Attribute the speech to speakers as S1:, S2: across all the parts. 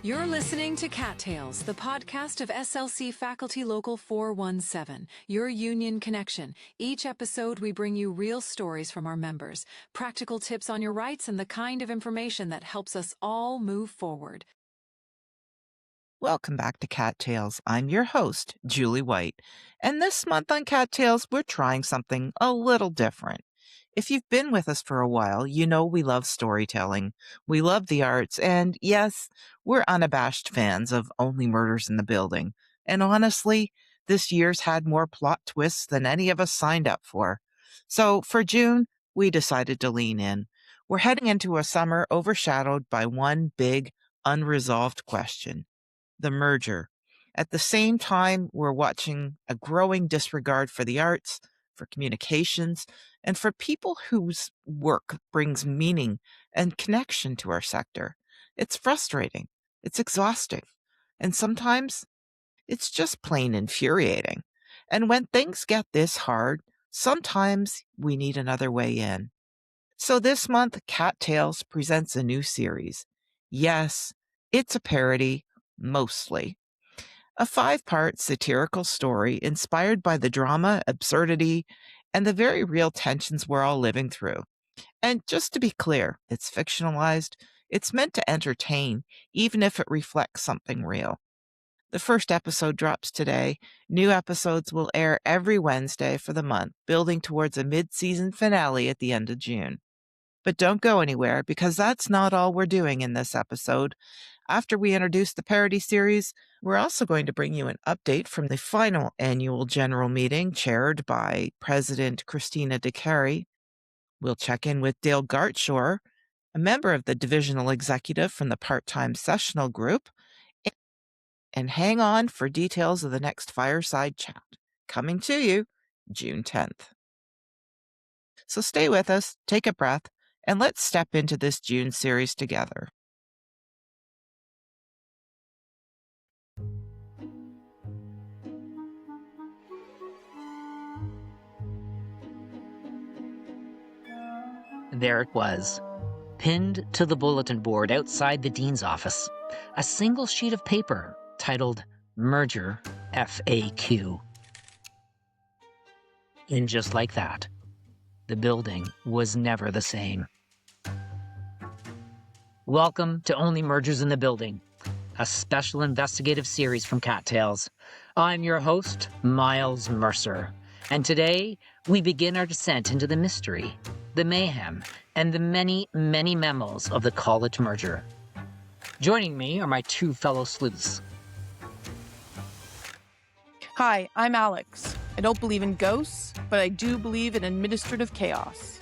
S1: You're listening to CAAT Tales, the podcast of SLC Faculty Local 417, your union connection. Each episode, we bring you real stories from our members, practical tips on your rights, and the kind of information that helps us all move forward.
S2: Welcome back to CAAT Tales. I'm your host, Julie White. And this month on CAAT Tales, we're trying something a little different. If you've been with us for a while, you know we love storytelling. We love the arts. And yes, we're unabashed fans of Only Murders in the Building. And honestly, this year's had more plot twists than any of us signed up for. So for June, we decided to lean in. We're heading into a summer overshadowed by one big, unresolved question: the merger. At the same time, we're watching a growing disregard for the arts, for communications, and for people whose work brings meaning and connection to our sector. It's frustrating. It's exhausting. And sometimes it's just plain infuriating. And when things get this hard, sometimes we need another way in. So this month, CAAT Tales presents a new series. Yes, it's a parody, mostly. A 5-part satirical story inspired by the drama, absurdity, and the very real tensions we're all living through. And just to be clear, it's fictionalized. It's meant to entertain, even if it reflects something real. The first episode drops today. New episodes will air every Wednesday for the month, building towards a mid-season finale at the end of June. But don't go anywhere, because that's not all we're doing in this episode. After we introduce the parody series, we're also going to bring you an update from the final annual general meeting chaired by President Christina Decarie. We'll check in with Dale Gartshore, a member of the divisional executive from the part-time sessional group, and hang on for details of the next Fireside chat, coming to you June 10th. So stay with us, take a breath, and let's step into this June series together.
S3: There it was, pinned to the bulletin board outside the dean's office, a single sheet of paper titled Merger FAQ. And just like that, the building was never the same. Welcome to Only Murders in the Building, a special investigative series from CAAT Tales. I'm your host, Miles Mercer, and today we begin our descent into the mystery, the mayhem, and the many, many memos of the college merger. Joining me are my two fellow sleuths.
S4: Hi, I'm Alex. I don't believe in ghosts, but I do believe in administrative chaos.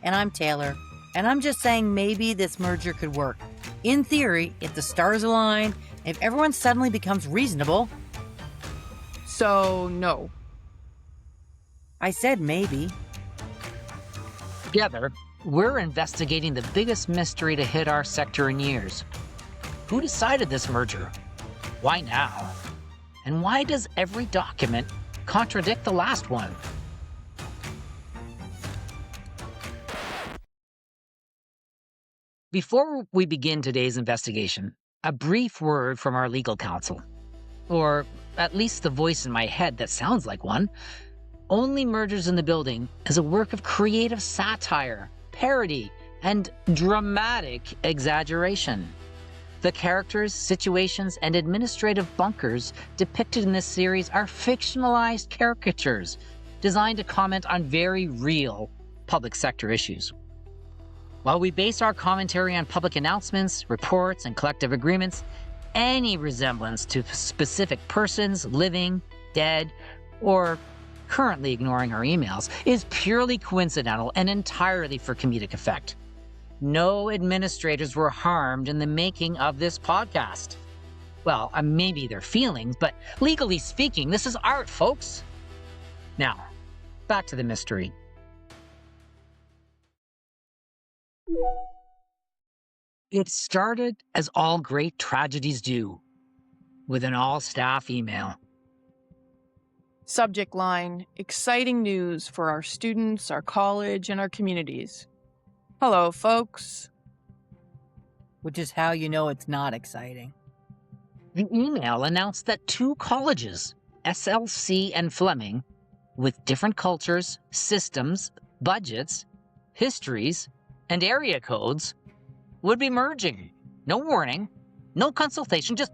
S5: And I'm Taylor, and I'm just saying maybe this merger could work. In theory, if the stars align, if everyone suddenly becomes reasonable.
S4: So, no.
S5: I said maybe.
S3: Together, we're investigating the biggest mystery to hit our sector in years. Who decided this merger? Why now? And why does every document contradict the last one? Before we begin today's investigation, a brief word from our legal counsel. Or at least the voice in my head that sounds like one. Only Murders in the Building is a work of creative satire, parody, and dramatic exaggeration. The characters, situations, and administrative bunkers depicted in this series are fictionalized caricatures designed to comment on very real public sector issues. While we base our commentary on public announcements, reports, and collective agreements, any resemblance to specific persons, living, dead, or currently ignoring our emails, is purely coincidental and entirely for comedic effect. No administrators were harmed in the making of this podcast. Well, maybe their feelings, but legally speaking, this is art, folks. Now, back to the mystery. It started as all great tragedies do, with an all-staff email.
S4: Subject line: exciting news for our students, our college, and our communities. Hello, folks.
S5: which is how you know it's not exciting.
S3: The email announced that 2 colleges, SLC and Fleming, with different cultures, systems, budgets, histories, and area codes, would be merging. No warning, no consultation, just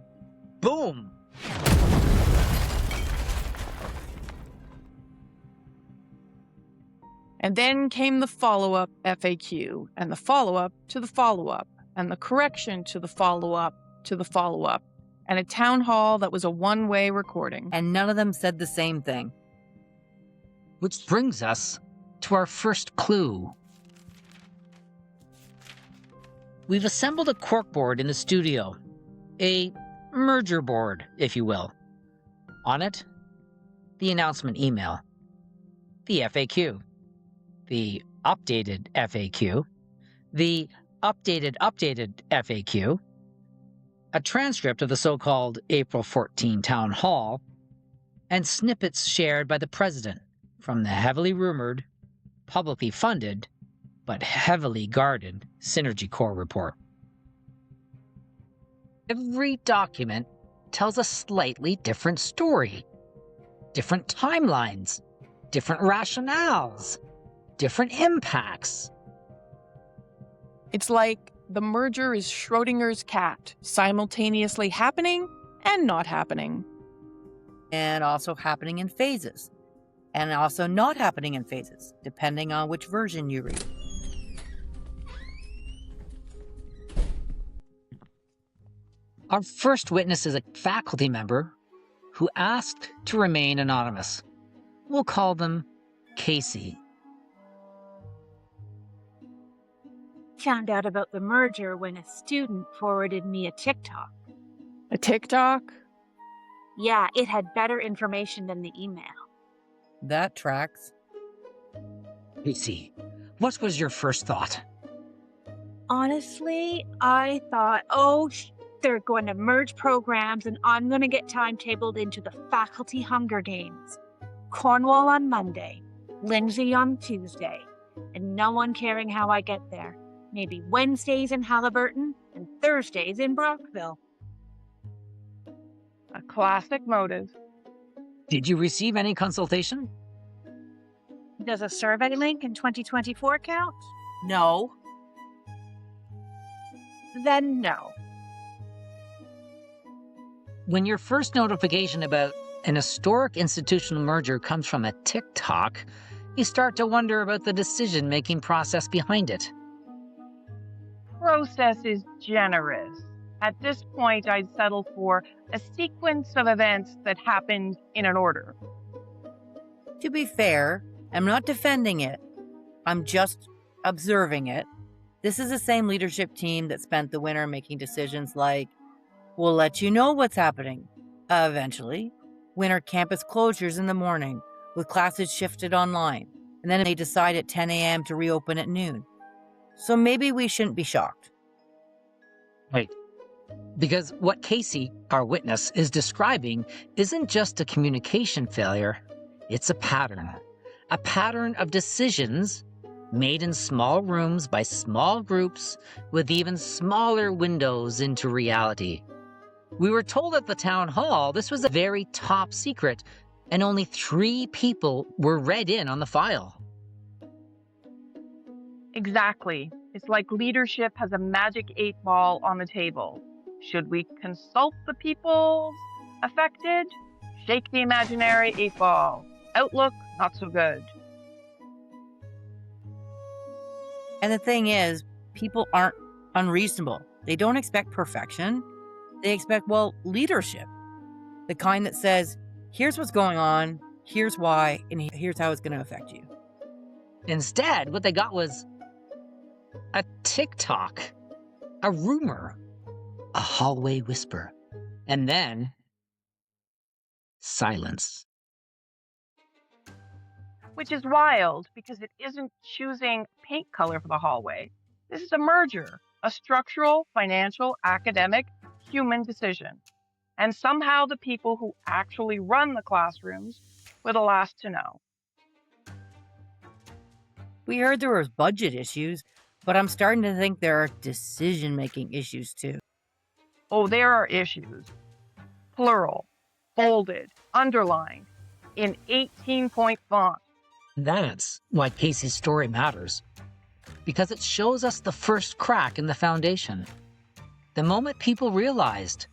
S3: boom.
S4: And then came the follow-up FAQ, and the follow-up to the follow-up, and the correction to the follow-up to the follow-up, and a town hall that was a one-way recording.
S5: And none of them said the same thing.
S3: Which brings us to our first clue. We've assembled a corkboard in the studio, a merger board, if you will. On it, the announcement email, the FAQ, the updated FAQ, the updated FAQ, a transcript of the so-called April 14 town hall, and snippets shared by the president from the heavily rumored, publicly funded, but heavily guarded Synergy Corps report. Every document tells a slightly different story, different timelines, different rationales, different impacts.
S4: It's like the merger is Schrodinger's cat, simultaneously happening and not happening.
S5: And also happening in phases. And also not happening in phases, depending on which version you read.
S3: Our first witness is a faculty member who asked to remain anonymous. We'll call them Casey.
S6: Found out about the merger when a student forwarded me a TikTok.
S4: A TikTok?
S6: Yeah, it had better information than the email.
S5: That tracks.
S3: Casey, what was your first thought?
S6: Honestly, I thought, they're going to merge programs and I'm going to get timetabled into the faculty Hunger Games. Cornwall on Monday, Lindsay on Tuesday, and no one caring how I get there. Maybe Wednesdays in Halliburton and Thursdays in Brockville.
S4: A classic motive.
S3: Did you receive any consultation?
S6: Does a survey link in 2024 count?
S5: No.
S6: Then no.
S3: When your first notification about an historic institutional merger comes from a TikTok, you start to wonder about the decision-making process behind it.
S7: Process is generous. At this point, I'd settle for a sequence of events that happened in an order.
S5: To be fair, I'm not defending it. I'm just observing it. This is the same leadership team that spent the winter making decisions like, we'll let you know what's happening. Eventually, winter campus closures in the morning, with classes shifted online, and then they decide at 10 a.m. to reopen at noon. So maybe we shouldn't be shocked.
S3: Wait. Because what Casey, our witness, is describing isn't just a communication failure, it's a pattern. A pattern of decisions made in small rooms by small groups with even smaller windows into reality. We were told at the town hall this was a very top secret, and only 3 people were read in on the file.
S7: Exactly. It's like leadership has a magic 8-ball on the table. Should we consult the people affected? Shake the imaginary 8-ball. Outlook, not so good.
S5: And the thing is, people aren't unreasonable. They don't expect perfection. They expect, leadership. The kind that says, here's what's going on, here's why, and here's how it's going to affect you.
S3: Instead, what they got was a TikTok, a rumor, a hallway whisper, and then silence.
S7: Which is wild because it isn't choosing paint color for the hallway. This is a merger, a structural, financial, academic, human decision. And somehow the people who actually run the classrooms were the last to know.
S5: We heard there was budget issues, But I'm starting to think there are decision-making issues too.
S7: Oh, there are issues. Plural, bolded, underlined, in 18-point font.
S3: That's why Casey's story matters, because it shows us the first crack in the foundation. The moment people realized,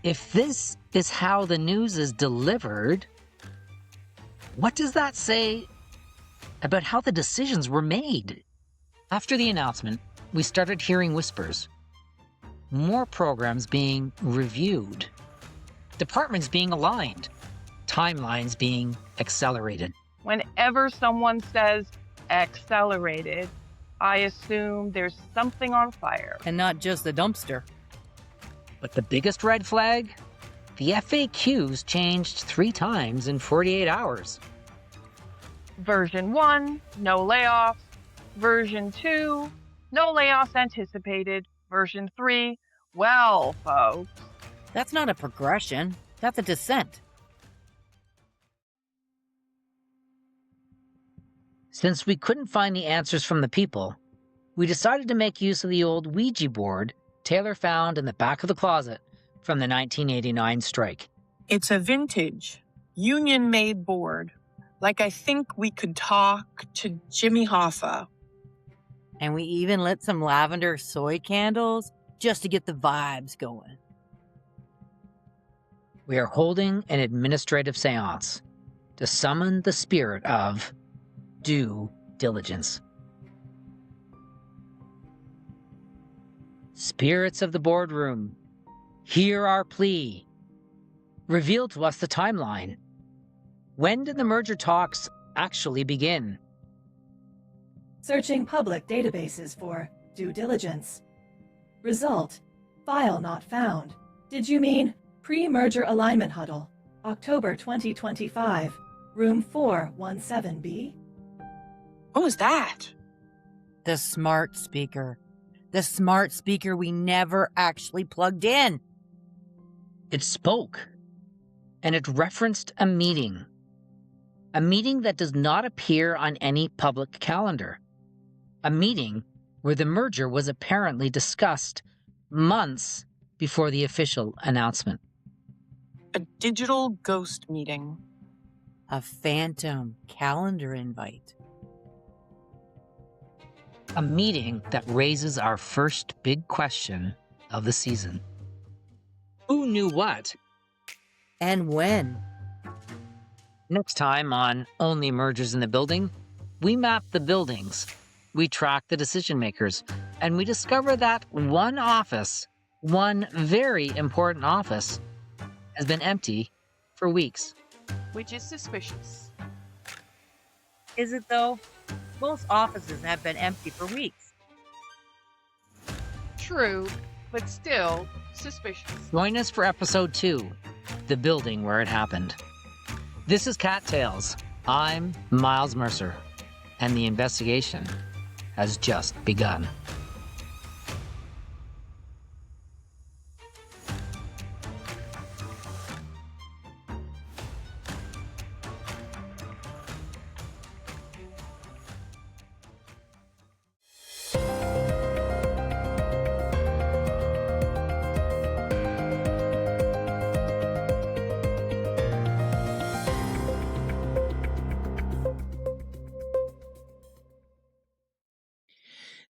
S3: if this is how the news is delivered, what does that say about how the decisions were made? After the announcement, we started hearing whispers. More programs being reviewed, departments being aligned, timelines being accelerated.
S7: Whenever someone says accelerated, I assume there's something on fire.
S5: And not just the dumpster.
S3: But the biggest red flag? The FAQs changed 3 times in 48 hours.
S7: Version 1, no layoffs. Version 2, no layoffs anticipated. Version 3, well, folks.
S5: That's not a progression. That's a descent.
S3: Since we couldn't find the answers from the people, we decided to make use of the old Ouija board Taylor found in the back of the closet from the 1989 strike.
S4: It's a vintage, union-made board. Like I think we could talk to Jimmy Hoffa.
S5: And we even lit some lavender soy candles just to get the vibes going.
S3: We are holding an administrative seance to summon the spirit of due diligence. Spirits of the boardroom, hear our plea. Reveal to us the timeline. When did the merger talks actually begin?
S8: Searching public databases for due diligence. Result, file not found. Did you mean pre-merger alignment huddle, October 2025, room 417B?
S4: What was that?
S5: The smart speaker. The smart speaker we never actually plugged in.
S3: It spoke, and it referenced a meeting. A meeting that does not appear on any public calendar. A meeting where the merger was apparently discussed months before the official announcement.
S4: A digital ghost meeting.
S5: A phantom calendar invite.
S3: A meeting that raises our first big question of the season. Who knew what?
S5: And when?
S3: Next time on Only Mergers in the Building, we map the buildings, we track the decision makers, and we discover that one office, one very important office, has been empty for weeks.
S4: Which is suspicious.
S5: Is it though? Most offices have been empty for weeks.
S4: True, but still suspicious.
S3: Join us for episode 2, The Building Where It Happened. This is CAAT Tales. I'm Miles Mercer, and the investigation has just begun.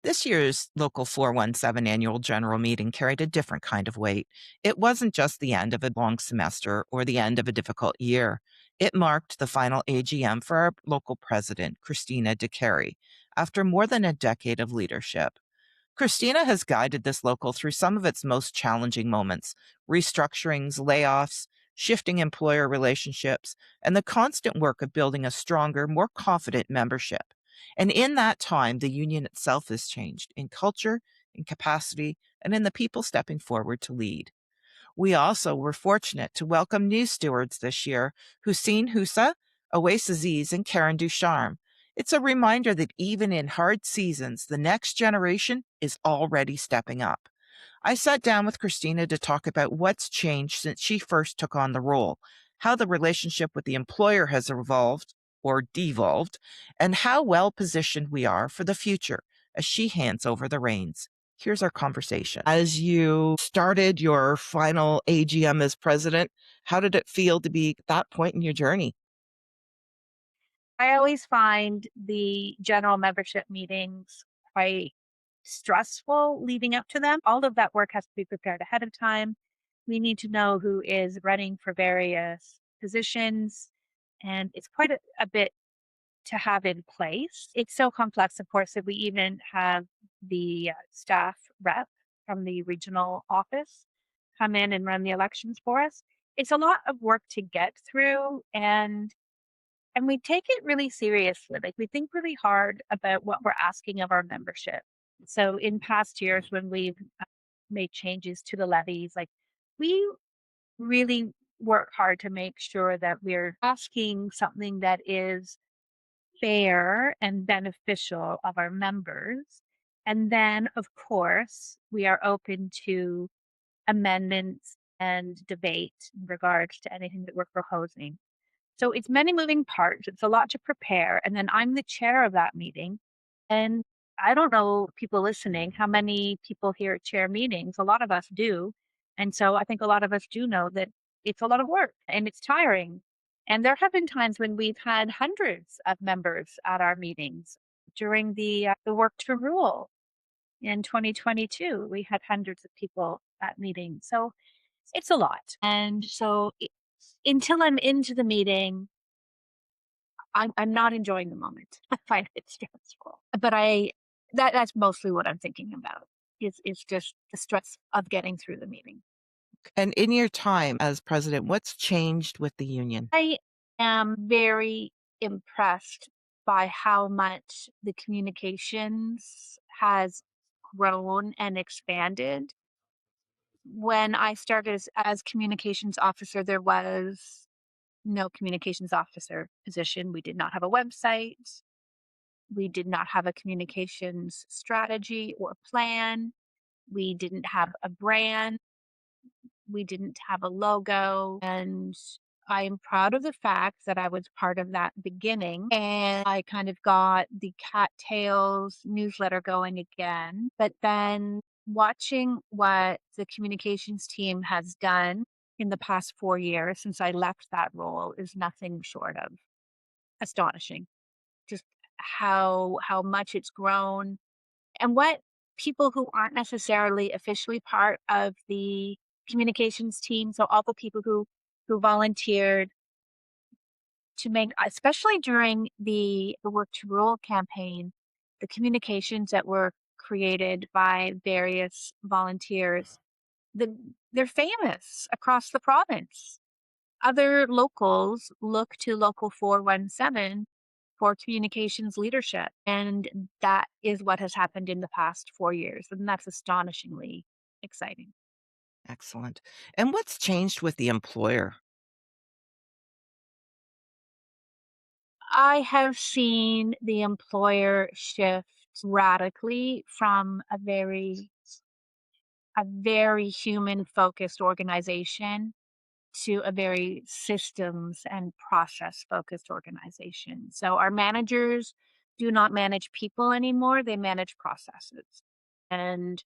S2: This year's Local 417 annual general meeting carried a different kind of weight. It wasn't just the end of a long semester or the end of a difficult year. It marked the final AGM for our local president, Christina Decarie, after more than a decade of leadership. Christina has guided this local through some of its most challenging moments: restructurings, layoffs, shifting employer relationships, and the constant work of building a stronger, more confident membership. And in that time, the union itself has changed in culture, in capacity, and in the people stepping forward to lead. We also were fortunate to welcome new stewards this year, Hussein Husa, Awais Aziz, and Karen Ducharme. It's a reminder that even in hard seasons, the next generation is already stepping up. I sat down with Christina to talk about what's changed since she first took on the role, how the relationship with the employer has evolved or devolved, and how well positioned we are for the future as she hands over the reins. Here's our conversation. As you started your final AGM as president, how did it feel to be at that point in your journey?
S6: I always find the general membership meetings quite stressful leading up to them. All of that work has to be prepared ahead of time. We need to know who is running for various positions, and it's quite a bit to have in place. It's so complex, of course, that we even have the staff rep from the regional office come in and run the elections for us. It's a lot of work to get through, and we take it really seriously. Like, we think really hard about what we're asking of our membership. So in past years when we've made changes to the levies, like, we really work hard to make sure that we're asking something that is fair and beneficial of our members. And then, of course, we are open to amendments and debate in regards to anything that we're proposing. So it's many moving parts. It's a lot to prepare. And then I'm the chair of that meeting. And I don't know, people listening, how many people here chair meetings. A lot of us do. And so I think a lot of us do know that it's a lot of work and it's tiring. And there have been times when we've had hundreds of members at our meetings. During the work to rule in 2022, we had hundreds of people at meetings. So it's a lot. And so until I'm into the meeting, I'm not enjoying the moment. I find it stressful. But that's mostly what I'm thinking about is just the stress of getting through the meeting.
S2: And in your time as president, what's changed with the union?
S6: I am very impressed by how much the communications has grown and expanded. When I started as communications officer, there was no communications officer position. We did not have a website. We did not have a communications strategy or plan. We didn't have a brand. We didn't have a logo. And I am proud of the fact that I was part of that beginning. And I kind of got the CAAT Tales newsletter going again. But then watching what the communications team has done in the past 4 years since I left that role is nothing short of astonishing. Just how much it's grown and what people who aren't necessarily officially part of the communications team, so all the people who volunteered to make, especially during the Work to Rule campaign, the communications that were created by various volunteers, they're famous across the province. Other locals look to Local 417 for communications leadership. And that is what has happened in the past 4 years. And that's astonishingly exciting.
S2: Excellent. And what's changed with the employer?
S6: I have seen the employer shift radically from a very human focused organization to a very systems and process focused organization. So our managers do not manage people anymore, they manage processes. And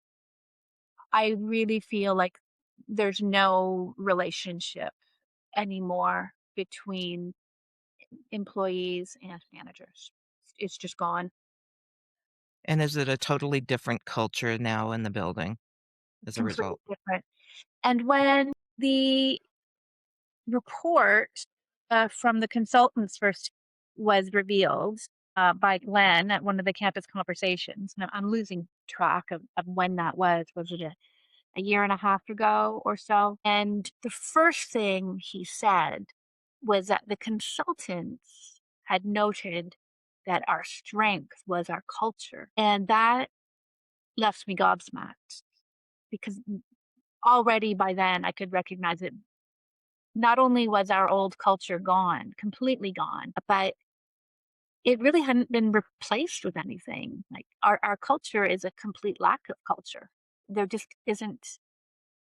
S6: I really feel like there's no relationship anymore between employees and managers. It's just gone.
S2: And is it a totally different culture now in the building as a
S6: Completely
S2: result?
S6: different. And when the report from the consultants first was revealed by Glenn at one of the campus conversations, and I'm losing track of when that was. Was it a year and a half ago or so? And the first thing he said was that the consultants had noted that our strength was our culture. And that left me gobsmacked because already by then I could recognize it. Not only was our old culture gone, completely gone, but it really hadn't been replaced with anything. Like our culture is a complete lack of culture. There just isn't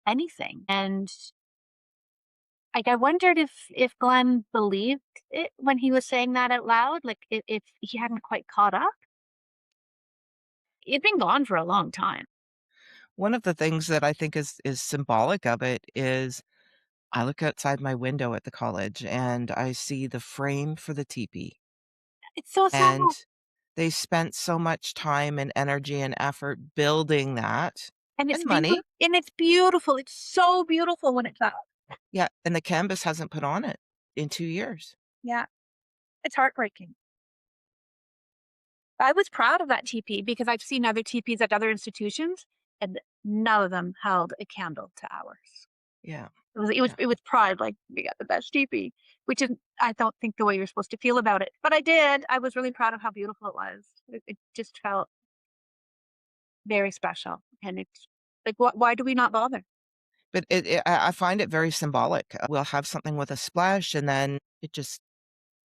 S6: anything. And like I wondered if Glenn believed it when he was saying that out loud, like if he hadn't quite caught up. It's been gone for a long time.
S2: One of the things that I think is symbolic of it is I look outside my window at the college and I see the frame for the teepee.
S6: It's so sad.
S2: And they spent so much time and energy and effort building that
S6: And
S2: and money.
S6: and it's beautiful. It's so beautiful when it's up.
S2: Yeah, and the canvas hasn't put on it in 2 years.
S6: Yeah. It's heartbreaking. I was proud of that TP because I've seen other TPs at other institutions and none of them held a candle to ours.
S2: Yeah.
S6: It was pride, like we got the best TP, which is I don't think the way you're supposed to feel about it. But I did. I was really proud of how beautiful it was. It just felt very special. And it's like why do we not bother?
S2: But I find it very symbolic. We'll have something with a splash and then it just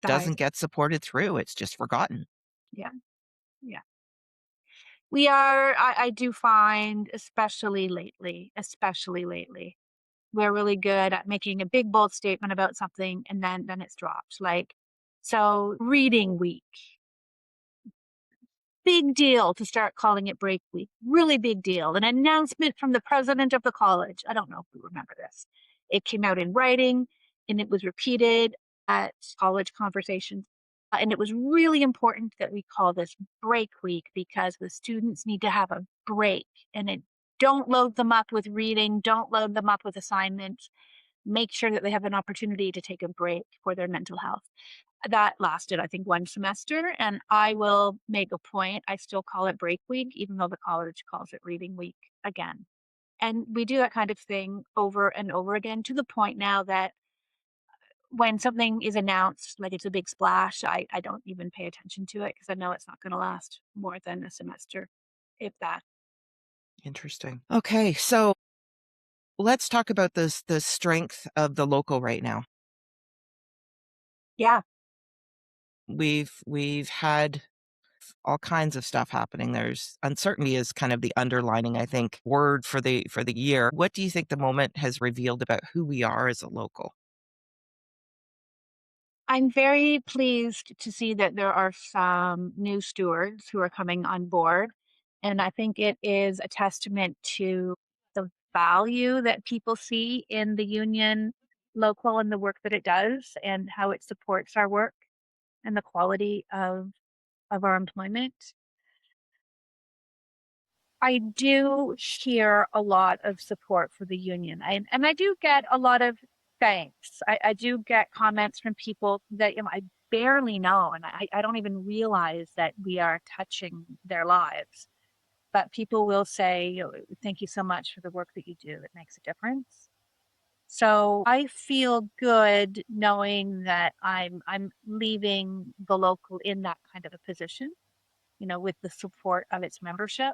S2: doesn't get supported through. It's just forgotten.
S6: Yeah. Yeah. We are, I do find, especially lately, we're really good at making a big, bold statement about something and then it's dropped. Like, so reading week, big deal to start calling it break week. Really big deal. An announcement from the president of the college. I don't know if you remember this. It came out in writing and it was repeated at college conversations. And it was really important that we call this break week because the students need to have a break don't load them up with reading, don't load them up with assignments. Make sure that they have an opportunity to take a break for their mental health. That lasted, I think, 1 semester, and I will make a point. I still call it break week, even though the college calls it reading week again. And we do that kind of thing over and over again to the point now that when something is announced, like it's a big splash, I don't even pay attention to it because I know it's not going to last more than a semester, if that.
S2: Interesting. Okay, so let's talk about the strength of the local right now.
S6: Yeah.
S2: We've had all kinds of stuff happening. There's uncertainty is kind of the underlining, I think, word for the year. What do you think the moment has revealed about who we are as a local?
S6: I'm very pleased to see that there are some new stewards who are coming on board. And I think it is a testament to the value that people see in the union local and the work that it does and how it supports our work and the quality of our employment. I do hear a lot of support for the union. And I do get a lot of thanks. I do get comments from people that I barely know, and I don't even realize that we are touching their lives. But people will say, thank you so much for the work that you do. It makes a difference. So I feel good knowing that I'm leaving the local in that kind of a position, with the support of its membership.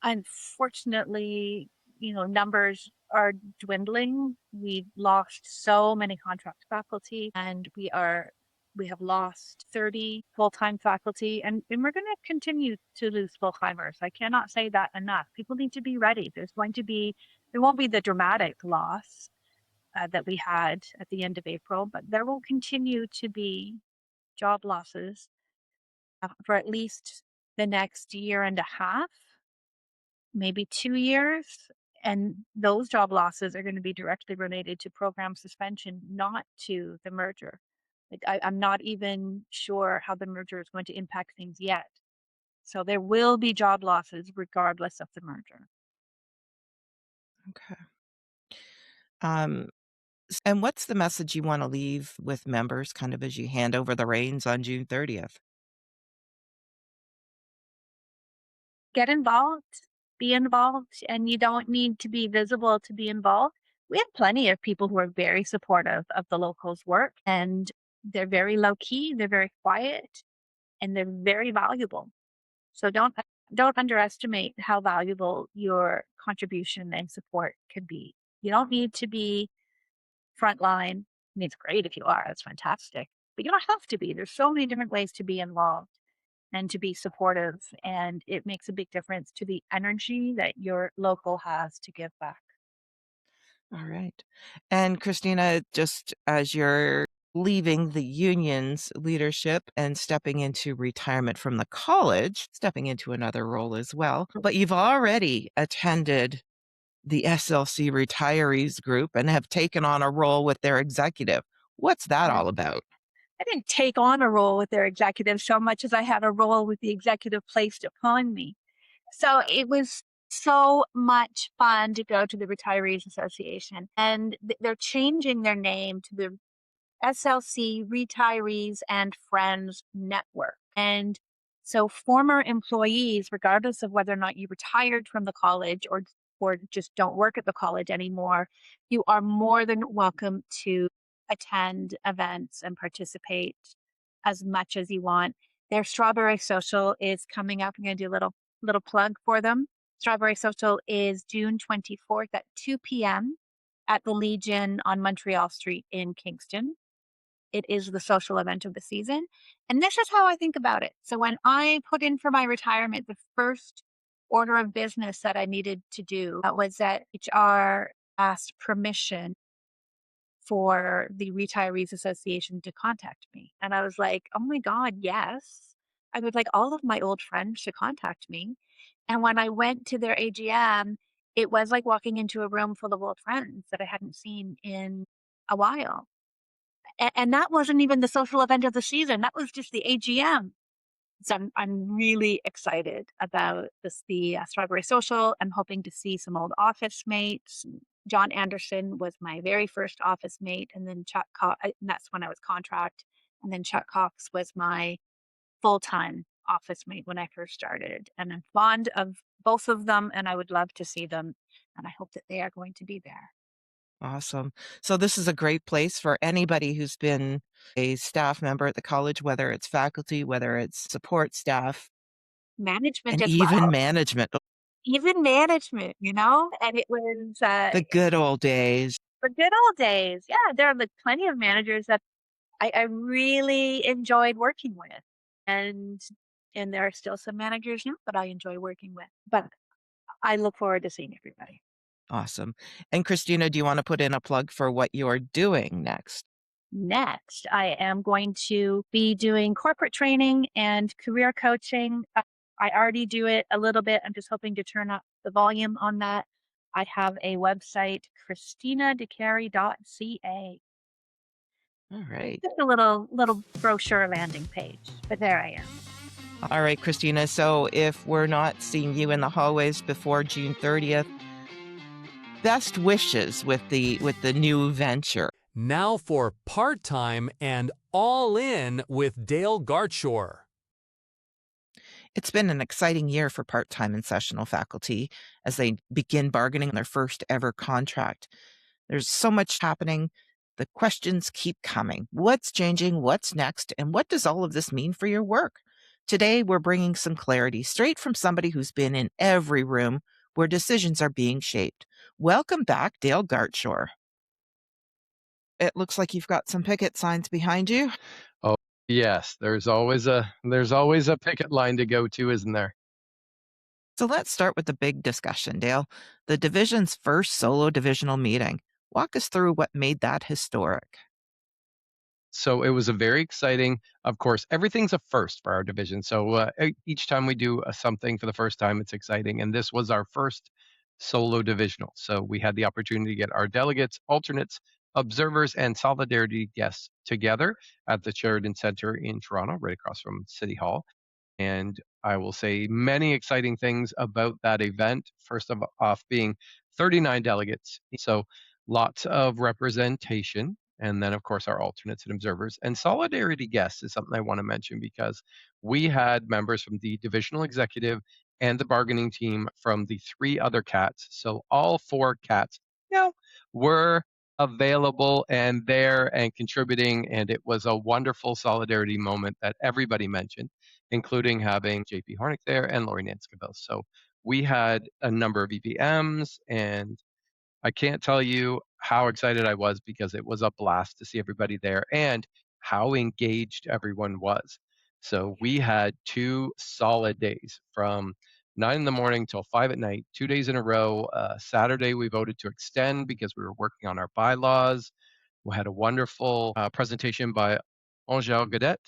S6: Unfortunately, numbers are dwindling. We've lost so many contract faculty and we have lost 30 full-time faculty and we're going to continue to lose full-timers. I cannot say that enough. People need to be ready. There won't be the dramatic loss that we had at the end of April, but there will continue to be job losses for at least the next year and a half, maybe 2 years. And those job losses are going to be directly related to program suspension, not to the merger. I'm not even sure how the merger is going to impact things yet. So there will be job losses regardless of the merger.
S2: Okay. And what's the message you want to leave with members kind of as you hand over the reins on June 30th?
S6: Get involved, be involved, and you don't need to be visible to be involved. We have plenty of people who are very supportive of the locals' work, and they're very low key, they're very quiet, and they're very valuable. So don't underestimate how valuable your contribution and support can be. You don't need to be frontline. I mean, it's great if you are, that's fantastic. But you don't have to be. There's so many different ways to be involved and to be supportive. And it makes a big difference to the energy that your local has to give back.
S2: All right. And Christina, just as you're leaving the union's leadership and stepping into retirement from the college, stepping into another role as well. But you've already attended the SLC retirees group and have taken on a role with their executive. What's that all about?
S6: I didn't take on a role with their executive so much as I had a role with the executive placed upon me. So it was so much fun to go to the Retirees Association, and they're changing their name to the SLC Retirees and Friends Network. And so former employees, regardless of whether or not you retired from the college or just don't work at the college anymore, you are more than welcome to attend events and participate as much as you want. Their Strawberry Social is coming up. I'm going to do a little plug for them. Strawberry Social is June 24th at 2 p.m. at the Legion on Montreal Street in Kingston. It is the social event of the season. And this is how I think about it. So when I put in for my retirement, the first order of business that I needed to do was that HR asked permission for the Retirees Association to contact me. And I was like, oh my God, yes. I would like all of my old friends to contact me. And when I went to their AGM, it was like walking into a room full of old friends that I hadn't seen in a while. And that wasn't even the social event of the season. That was just the AGM. So I'm really excited about the Strawberry Social. I'm hoping to see some old office mates. John Anderson was my very first office mate, and then Chuck Cox, and that's when I was contract. And then Chuck Cox was my full-time office mate when I first started. And I'm fond of both of them, and I would love to see them. And I hope that they are going to be there.
S2: Awesome. So this is a great place for anybody who's been a staff member at the college, whether it's faculty, whether it's support staff,
S6: Management
S2: and
S6: as
S2: even
S6: well.
S2: management.
S6: Even management, and it was
S2: The good old days.
S6: the good old days. Yeah, there are like plenty of managers that I really enjoyed working with, and there are still some managers now that I enjoy working with. But I look forward to seeing everybody.
S2: Awesome. And Christina, do you want to put in a plug for what you're doing next?
S6: Next, I am going to be doing corporate training and career coaching. I already do it a little bit. I'm just hoping to turn up the volume on that. I have a website, ChristinaDecarie.ca.
S2: All right.
S6: Just a little brochure landing page, but there I am.
S2: All right, Christina. So if we're not seeing you in the hallways before June 30th, best wishes with the new venture.
S9: Now for part-time and all-in with Dale Gartshore.
S2: It's been an exciting year for part-time and sessional faculty as they begin bargaining their first ever contract. There's so much happening. The questions keep coming. What's changing? What's next? And what does all of this mean for your work? Today, we're bringing some clarity straight from somebody who's been in every room where decisions are being shaped. Welcome back, Dale Gartshore. It looks like you've got some picket signs behind you.
S10: Oh, yes, there's always a picket line to go to, isn't there?
S2: So let's start with the big discussion, Dale. The division's first solo divisional meeting. Walk us through what made that historic.
S10: So it was a very exciting, of course, everything's a first for our division. So each time we do something for the first time, it's exciting. And this was our first solo divisional. So we had the opportunity to get our delegates, alternates, observers, and solidarity guests together at the Sheridan Center in Toronto, right across from City Hall. And I will say many exciting things about that event. First of off being 39 delegates. So lots of representation. And then, of course, our alternates and observers. And solidarity guests is something I want to mention because we had members from the divisional executive and the bargaining team from the 3 other CAATs. So all 4 CAATs, were available and there and contributing. And it was a wonderful solidarity moment that everybody mentioned, including having JP Hornick there and Lori Nanskaville. So we had a number of EPMs, and I can't tell you how excited I was because it was a blast to see everybody there and how engaged everyone was. So we had 2 solid days from 9 in the morning till 5 at night, 2 days in a row. Saturday, we voted to extend because we were working on our bylaws. We had a wonderful presentation by Angel Godet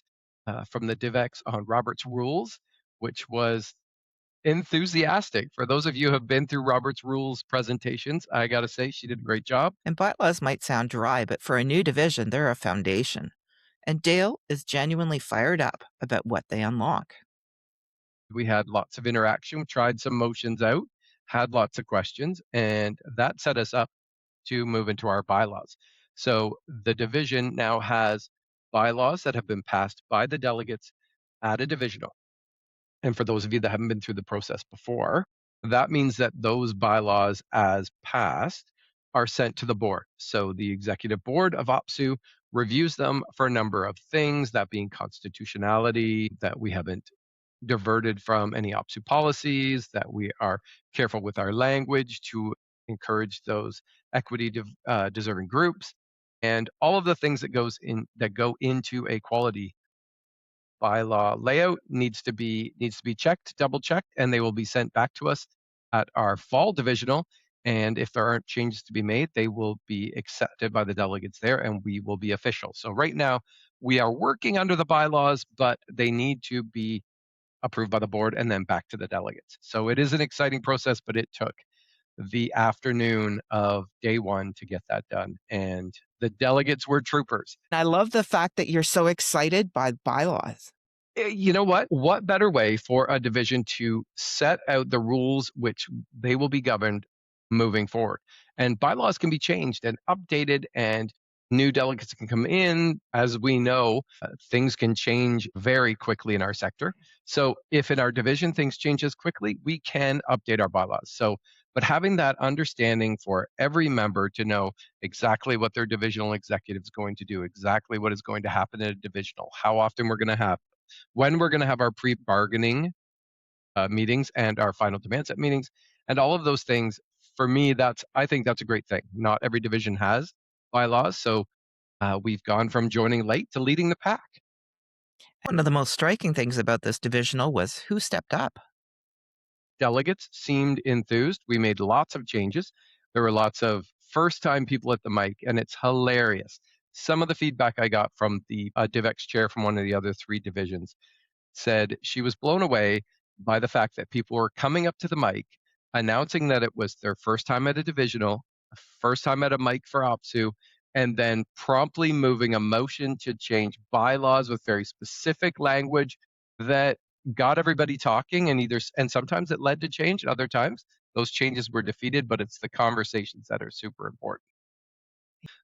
S10: from the DivX on Robert's Rules, which was enthusiastic. For those of you who have been through Robert's Rules presentations, I got to say she did a great job.
S2: And bylaws might sound dry, but for a new division, they're a foundation. And Dale is genuinely fired up about what they unlock.
S10: We had lots of interaction, tried some motions out, had lots of questions, and that set us up to move into our bylaws. So the division now has bylaws that have been passed by the delegates at a divisional. And for those of you that haven't been through the process before, that means that those bylaws, as passed, are sent to the board. So the executive board of OPSU reviews them for a number of things, that being constitutionality, that we haven't diverted from any OPSU policies, that we are careful with our language to encourage those equity deserving groups, and all of the things that go into a quality bylaw layout needs to be checked, double checked, and they will be sent back to us at our fall divisional. And if there aren't changes to be made, they will be accepted by the delegates there and we will be official. So right now we are working under the bylaws, but they need to be approved by the board and then back to the delegates. So it is an exciting process, but it took the afternoon of day one to get that done. And the delegates were troopers.
S2: I love the fact that you're so excited by bylaws.
S10: You know what? What better way for a division to set out the rules which they will be governed moving forward? And bylaws can be changed and updated, and new delegates can come in. As we know, things can change very quickly in our sector. So if in our division things change as quickly, we can update our bylaws. So, but having that understanding for every member to know exactly what their divisional executive is going to do, exactly what is going to happen in a divisional, how often we're going to have, when we're going to have our pre-bargaining meetings and our final demand set meetings, and all of those things, for me, I think that's a great thing. Not every division has bylaws, so we've gone from joining late to leading the pack.
S2: One of the most striking things about this divisional was who stepped up.
S10: Delegates seemed enthused. We made lots of changes. There were lots of first-time people at the mic, and it's hilarious. Some of the feedback I got from the DivX chair from one of the other three divisions said she was blown away by the fact that people were coming up to the mic, announcing that it was their first time at a divisional, first time at a mic for OPSU, and then promptly moving a motion to change bylaws with very specific language that got everybody talking, and sometimes it led to change, and other times those changes were defeated, but it's the conversations that are super important.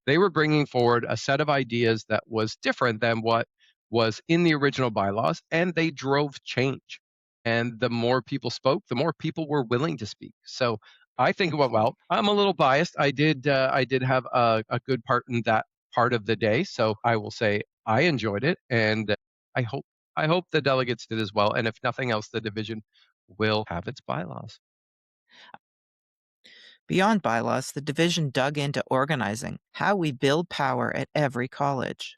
S10: They were bringing forward a set of ideas that was different than what was in the original bylaws, and they drove change. And the more people spoke, the more people were willing to speak. So I think it went well. I'm a little biased. I did have a good part in that part of the day, so I will say I enjoyed it, and I hope the delegates did as well. And if nothing else, the division will have its bylaws.
S2: Beyond bylaws, the division dug into organizing, how we build power at every college.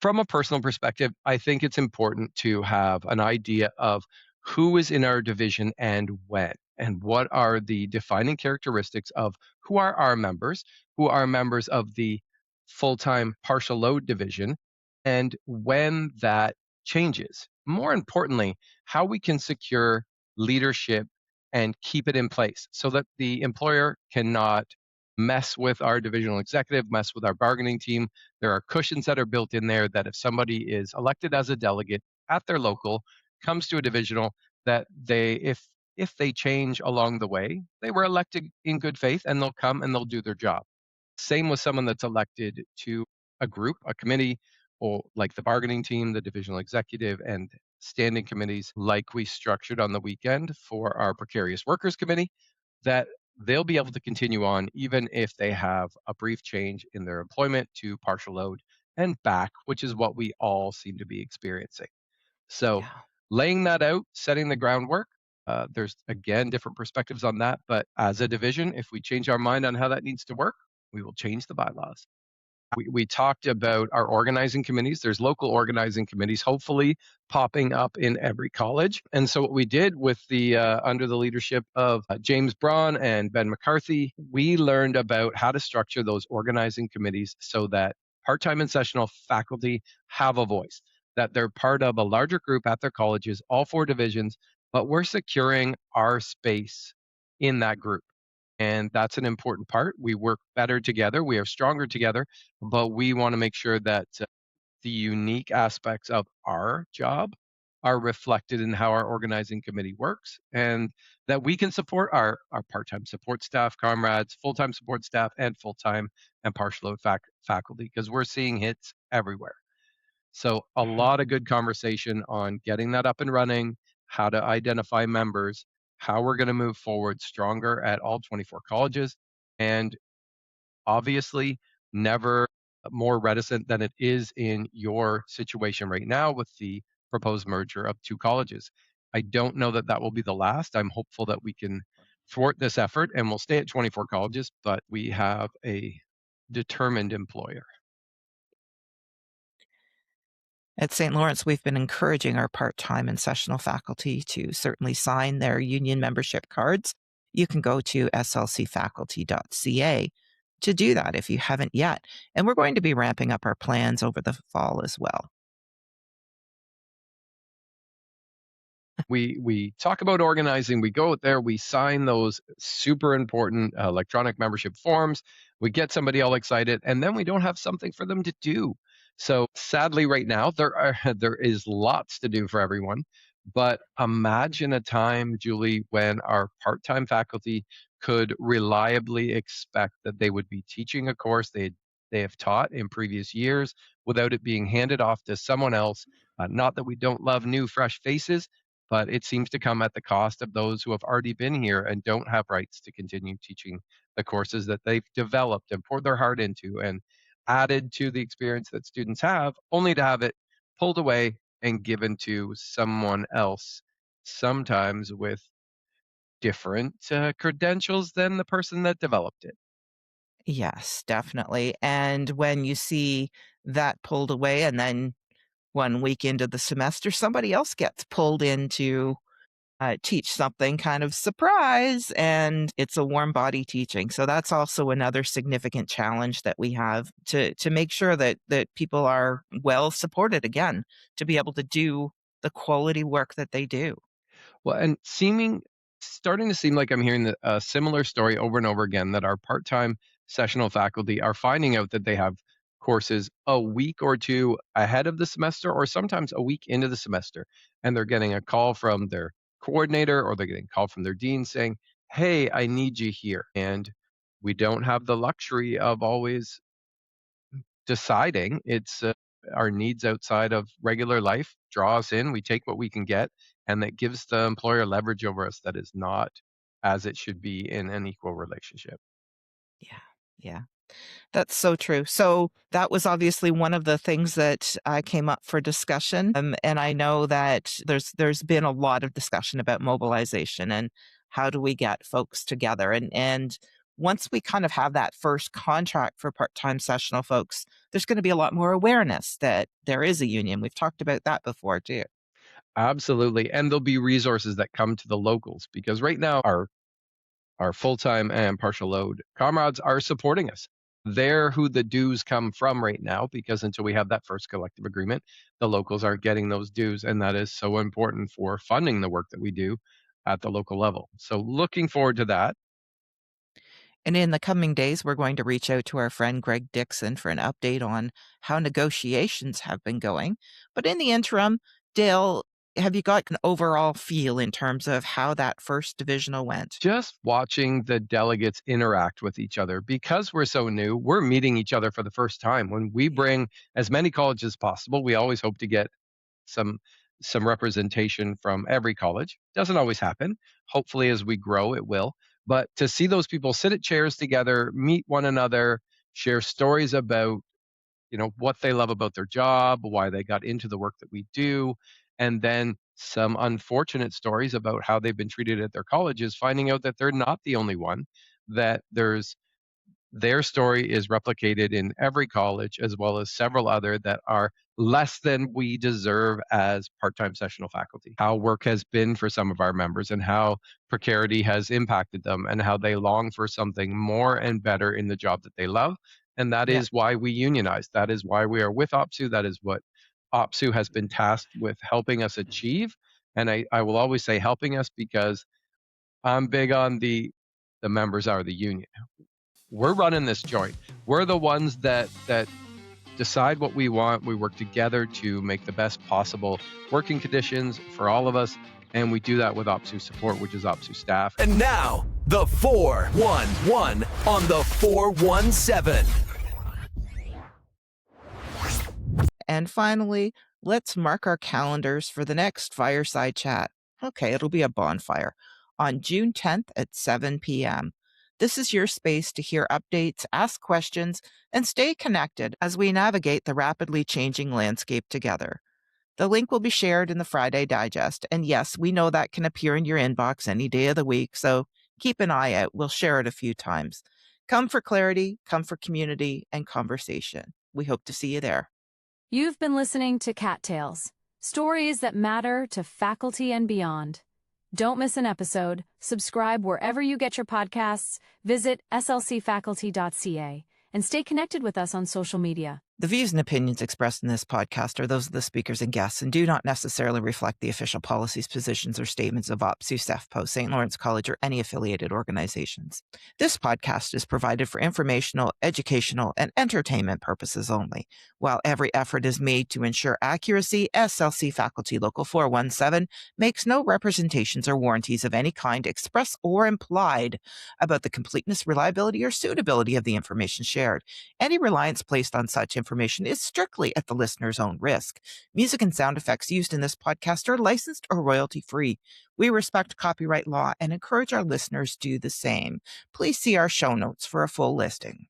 S10: From a personal perspective, I think it's important to have an idea of who is in our division and when, and what are the defining characteristics of who are our members, who are members of the full-time partial load division, and when that changes. More importantly, how we can secure leadership and keep it in place so that the employer cannot mess with our divisional executive, mess with our bargaining team. There are cushions that are built in there that if somebody is elected as a delegate at their local, comes to a divisional, that if they change along the way, they were elected in good faith and they'll come and they'll do their job. Same with someone that's elected to a group, a committee, or like the bargaining team, the divisional executive, and standing committees like we structured on the weekend for our precarious workers committee, that they'll be able to continue on even if they have a brief change in their employment to partial load and back, which is what we all seem to be experiencing. So laying that out, setting the groundwork, there's, again, different perspectives on that. But as a division, if we change our mind on how that needs to work, we will change the bylaws. We talked about our organizing committees. There's local organizing committees, hopefully popping up in every college. And so what we did with the under the leadership of James Braun and Ben McCarthy, we learned about how to structure those organizing committees so that part-time and sessional faculty have a voice, that they're part of a larger group at their colleges, all 4 divisions, but we're securing our space in that group. And that's an important part. We work better together, we are stronger together, but we want to make sure that the unique aspects of our job are reflected in how our organizing committee works, and that we can support our part-time support staff, comrades, full-time support staff, and full-time and partial load faculty, because we're seeing hits everywhere. So a lot of good conversation on getting that up and running, how to identify members, how we're going to move forward stronger at all 24 colleges, and obviously never more reticent than it is in your situation right now with the proposed merger of 2 colleges. I don't know that that will be the last. I'm hopeful that we can thwart this effort and we'll stay at 24 colleges, but we have a determined employer.
S2: At St. Lawrence, we've been encouraging our part-time and sessional faculty to certainly sign their union membership cards. You can go to slcfaculty.ca to do that if you haven't yet. And we're going to be ramping up our plans over the fall as well.
S10: We talk about organizing, we go out there, we sign those super important electronic membership forms, we get somebody all excited, and then we don't have something for them to do. So sadly, right now, there is lots to do for everyone. But imagine a time, Julie, when our part-time faculty could reliably expect that they would be teaching a course they have taught in previous years without it being handed off to someone else. Not that we don't love new, fresh faces, but it seems to come at the cost of those who have already been here and don't have rights to continue teaching the courses that they've developed and poured their heart into and added to the experience that students have, only to have it pulled away and given to someone else, sometimes with different credentials than the person that developed it.
S2: Yes, definitely. And when you see that pulled away and then 1 week into the semester, somebody else gets pulled in to teach something, kind of surprise, and it's a warm body teaching. So that's also another significant challenge that we have to make sure that people are well supported again to be able to do the quality work that they do.
S10: Well, and starting to seem like I'm hearing a similar story over and over again, that our part-time sessional faculty are finding out that they have courses a week or 2 ahead of the semester, or sometimes a week into the semester, and they're getting a call from their coordinator or they're getting a call from their dean saying, "Hey, I need you here." And we don't have the luxury of always deciding. It's our needs outside of regular life draw us in. We take what we can get, and that gives the employer leverage over us that is not as it should be in an equal relationship.
S2: Yeah. Yeah. That's so true. So that was obviously one of the things that came up for discussion. And I know that there's been a lot of discussion about mobilization and how do we get folks together. And once we kind of have that first contract for part-time sessional folks, there's going to be a lot more awareness that there is a union. We've talked about that before too.
S10: Absolutely. And there'll be resources that come to the locals, because right now our full-time and partial load comrades are supporting us. They're who the dues come from right now, because until we have that first collective agreement, the locals aren't getting those dues. And that is so important for funding the work that we do at the local level. So looking forward to that.
S2: And in the coming days, we're going to reach out to our friend Greg Dixon for an update on how negotiations have been going. But in the interim, Dale, have you got an overall feel in terms of how that first divisional went?
S10: Just watching the delegates interact with each other, because we're so new, we're meeting each other for the first time. When we bring as many colleges as possible, we always hope to get some representation from every college. Doesn't always happen. Hopefully, as we grow, it will. But to see those people sit at chairs together, meet one another, share stories about what they love about their job, why they got into the work that we do, and then some unfortunate stories about how they've been treated at their colleges, finding out that they're not the only one, that there's their story is replicated in every college, as well as several other that are less than we deserve as part-time sessional faculty. How work has been for some of our members and how precarity has impacted them and how they long for something more and better in the job that they love. And that is why we unionize. That is why we are with OPSU. That is what OPSU has been tasked with helping us achieve. And I will always say helping us because I'm big on the members are the union. We're running this joint. We're the ones that decide what we want. We work together to make the best possible working conditions for all of us. And we do that with OPSU support, which is OPSU staff.
S11: And now, the 411 on the 417.
S2: And finally, let's mark our calendars for the next Fireside Chat. Okay, it'll be a bonfire on June 10th at 7 p.m. This is your space to hear updates, ask questions, and stay connected as we navigate the rapidly changing landscape together. The link will be shared in the Friday Digest, and yes, we know that can appear in your inbox any day of the week, so keep an eye out. We'll share it a few times. Come for clarity, come for community, and conversation. We hope to see you there.
S1: You've been listening to CAAT Tales, stories that matter to faculty and beyond. Don't miss an episode. Subscribe wherever you get your podcasts. Visit slcfaculty.ca and stay connected with us on social media.
S2: The views and opinions expressed in this podcast are those of the speakers and guests and do not necessarily reflect the official policies, positions, or statements of OPSU, CEFPO, St. Lawrence College, or any affiliated organizations. This podcast is provided for informational, educational, and entertainment purposes only. While every effort is made to ensure accuracy, SLC Faculty Local 417 makes no representations or warranties of any kind express or implied about the completeness, reliability, or suitability of the information shared. Any reliance placed on such information is strictly at the listener's own risk. Music and sound effects used in this podcast are licensed or royalty-free. We respect copyright law and encourage our listeners to do the same. Please see our show notes for a full listing.